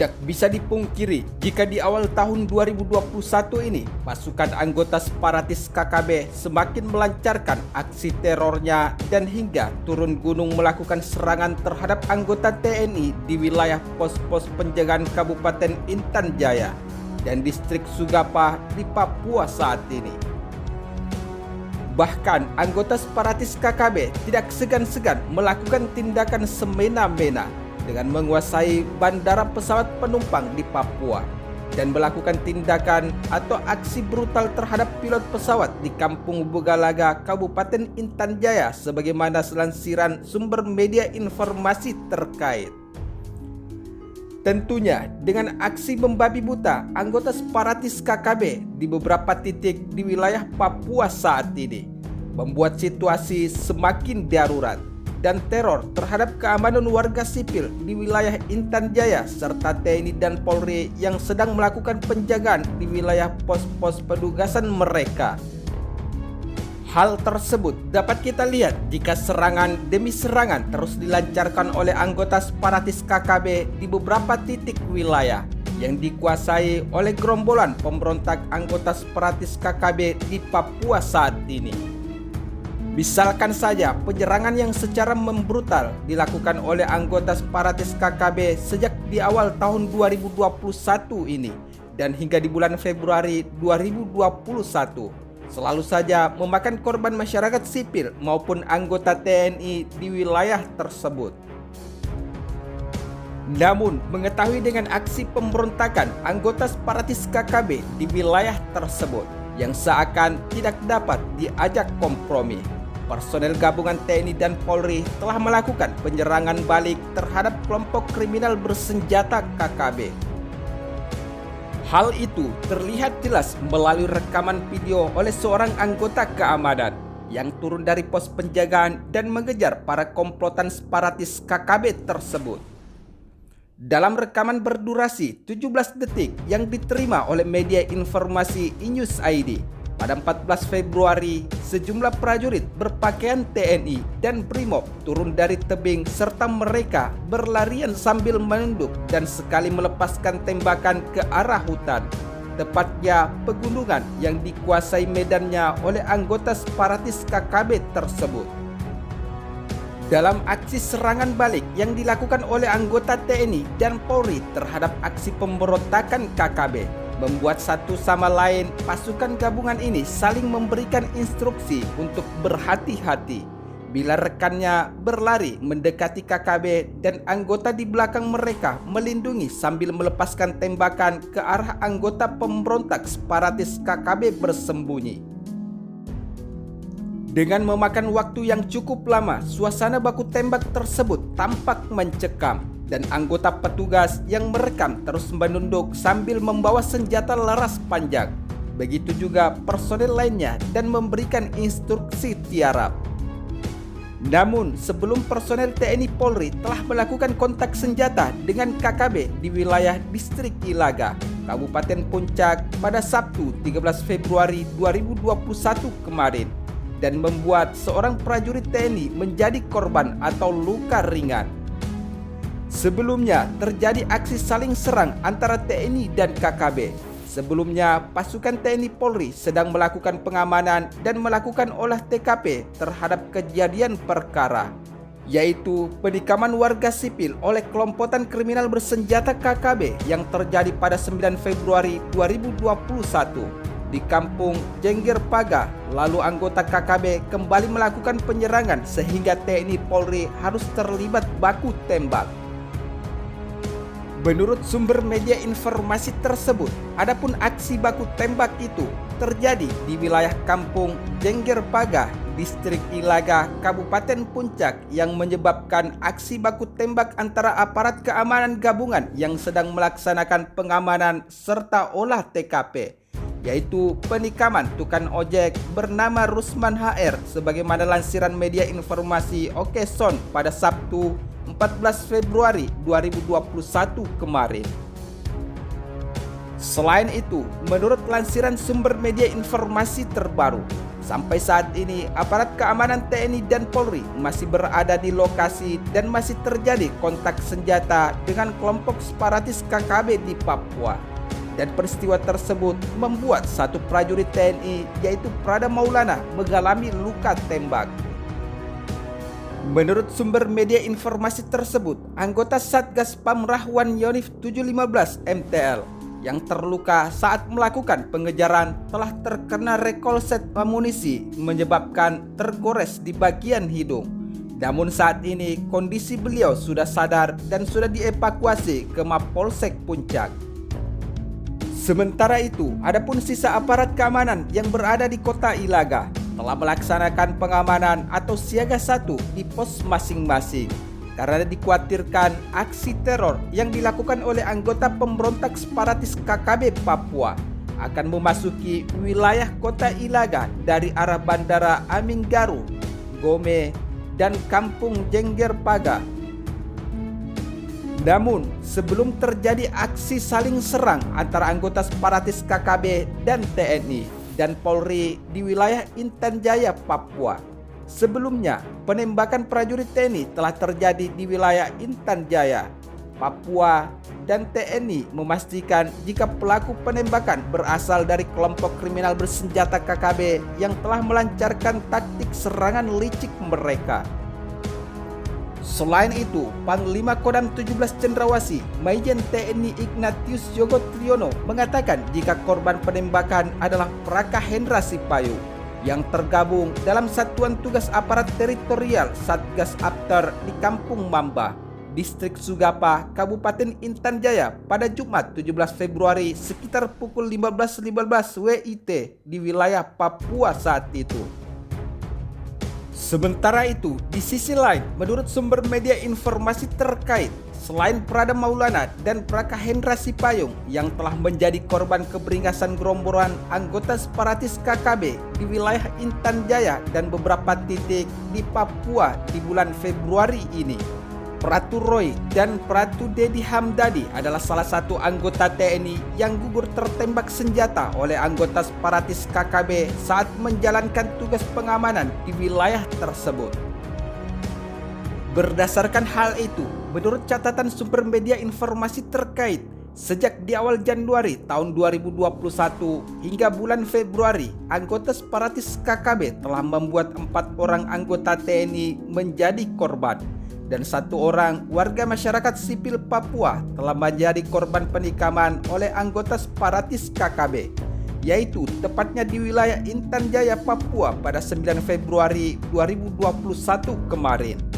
Tidak bisa dipungkiri jika di awal tahun 2021 ini pasukan anggota separatis KKB semakin melancarkan aksi terornya dan hingga turun gunung melakukan serangan terhadap anggota TNI di wilayah pos-pos penjagaan Kabupaten Intan Jaya dan distrik Sugapa di Papua saat ini. Bahkan anggota separatis KKB tidak segan-segan melakukan tindakan semena-mena dengan menguasai bandara pesawat penumpang di Papua dan melakukan tindakan atau aksi brutal terhadap pilot pesawat di Kampung Bugalaga, Kabupaten Intan Jaya sebagaimana selansiran sumber media informasi terkait. Tentunya dengan aksi membabi buta anggota separatis KKB di beberapa titik di wilayah Papua saat ini membuat situasi semakin darurat dan teror terhadap keamanan warga sipil di wilayah Intan Jaya serta TNI dan Polri yang sedang melakukan penjagaan di wilayah pos-pos penugasan mereka. Hal tersebut dapat kita lihat jika serangan demi serangan terus dilancarkan oleh anggota separatis KKB di beberapa titik wilayah yang dikuasai oleh gerombolan pemberontak anggota separatis KKB di Papua saat ini. Misalkan saja penyerangan yang secara membrutal dilakukan oleh anggota separatis KKB sejak di awal tahun 2021 ini dan hingga di bulan Februari 2021 selalu saja memakan korban masyarakat sipil maupun anggota TNI di wilayah tersebut. Namun mengetahui dengan aksi pemberontakan anggota separatis KKB di wilayah tersebut yang seakan tidak dapat diajak kompromi, personel gabungan TNI dan Polri telah melakukan penyerangan balik terhadap kelompok kriminal bersenjata KKB. Hal itu terlihat jelas melalui rekaman video oleh seorang anggota keamanan yang turun dari pos penjagaan dan mengejar para komplotan separatis KKB tersebut. Dalam rekaman berdurasi 17 detik yang diterima oleh media informasi iNews ID, pada 14 Februari, sejumlah prajurit berpakaian TNI dan Brimob turun dari tebing serta mereka berlarian sambil menunduk dan sekali melepaskan tembakan ke arah hutan, tepatnya pegunungan yang dikuasai medannya oleh anggota separatis KKB tersebut. Dalam aksi serangan balik yang dilakukan oleh anggota TNI dan Polri terhadap aksi pemberontakan KKB, membuat satu sama lain pasukan gabungan ini saling memberikan instruksi untuk berhati-hati bila rekannya berlari mendekati KKB dan anggota di belakang mereka melindungi sambil melepaskan tembakan ke arah anggota pemberontak separatis KKB bersembunyi. Dengan memakan waktu yang cukup lama, suasana baku tembak tersebut tampak mencekam dan anggota petugas yang merekam terus menunduk sambil membawa senjata laras panjang. Begitu juga personel lainnya dan memberikan instruksi tiarap. Namun sebelum personel TNI Polri telah melakukan kontak senjata dengan KKB di wilayah distrik Ilaga, Kabupaten Puncak pada Sabtu 13 Februari 2021 kemarin dan membuat seorang prajurit TNI menjadi korban atau luka ringan. Sebelumnya terjadi aksi saling serang antara TNI dan KKB. Sebelumnya pasukan TNI Polri sedang melakukan pengamanan dan melakukan olah TKP terhadap kejadian perkara, yaitu penikaman warga sipil oleh kelompokan kriminal bersenjata KKB yang terjadi pada 9 Februari 2021 di Kampung Jengger Paga. Lalu anggota KKB kembali melakukan penyerangan sehingga TNI Polri harus terlibat baku tembak. Menurut sumber media informasi tersebut, adapun aksi baku tembak itu terjadi di wilayah Kampung Jengger Paga, distrik Ilaga, Kabupaten Puncak yang menyebabkan aksi baku tembak antara aparat keamanan gabungan yang sedang melaksanakan pengamanan serta olah TKP, yaitu penikaman tukang ojek bernama Rusman HR sebagaimana lansiran media informasi Okeson pada Sabtu 14 Februari 2021 kemarin. Selain itu, menurut lansiran sumber media informasi terbaru, Sampai saat ini, aparat keamanan TNI dan Polri masih berada di lokasi dan masih terjadi kontak senjata dengan kelompok separatis KKB di Papua. Dan peristiwa tersebut membuat satu prajurit TNI yaitu Prada Maulana mengalami luka tembak. Menurut sumber media informasi tersebut, anggota Satgas Pamrahwan Yonif 715 MTL yang terluka saat melakukan pengejaran telah terkena rekolset amunisi menyebabkan tergores di bagian hidung. Namun saat ini kondisi beliau sudah sadar dan sudah dievakuasi ke Mapolsek Puncak. Sementara itu, adapun sisa aparat keamanan yang berada di kota Ilaga telah melaksanakan pengamanan atau siaga 1 di pos masing-masing karena dikhawatirkan aksi teror yang dilakukan oleh anggota pemberontak separatis KKB Papua akan memasuki wilayah kota Ilaga dari arah Bandara Aminggaru, Gome, dan Kampung Jengger Paga. Namun, sebelum terjadi aksi saling serang antara anggota separatis KKB dan TNI dan Polri di wilayah Intan Jaya, Papua, sebelumnya penembakan prajurit TNI telah terjadi di wilayah Intan Jaya, Papua, dan TNI memastikan jika pelaku penembakan berasal dari kelompok kriminal bersenjata KKB yang telah melancarkan taktik serangan licik mereka. Selain itu, Panglima Kodam 17 Cendrawasih, Maijen TNI Ignatius Yogo Triyono mengatakan jika korban penembakan adalah Praka Hendra Sipayu yang tergabung dalam Satuan Tugas Aparat Teritorial Satgas Apter di Kampung Mamba, Distrik Sugapa, Kabupaten Intan Jaya pada Jumat 17 Februari sekitar pukul 15.15 WIT di wilayah Papua saat itu. Sementara itu, di sisi lain, menurut sumber media informasi terkait, selain Prada Maulana dan Praka Hendra Sipayung yang telah menjadi korban keberingasan gerombolan anggota separatis KKB di wilayah Intan Jaya dan beberapa titik di Papua di bulan Februari ini, Pratu Roy dan Pratu Dedi Hamdadi adalah salah satu anggota TNI yang gugur tertembak senjata oleh anggota separatis KKB saat menjalankan tugas pengamanan di wilayah tersebut. Berdasarkan hal itu, menurut catatan sumber media informasi terkait, sejak di awal Januari tahun 2021 hingga bulan Februari, anggota separatis KKB telah membuat 4 orang anggota TNI menjadi korban. Dan 1 orang warga masyarakat sipil Papua telah menjadi korban penikaman oleh anggota separatis KKB, yaitu tepatnya di wilayah Intan Jaya, Papua pada 9 Februari 2021 kemarin.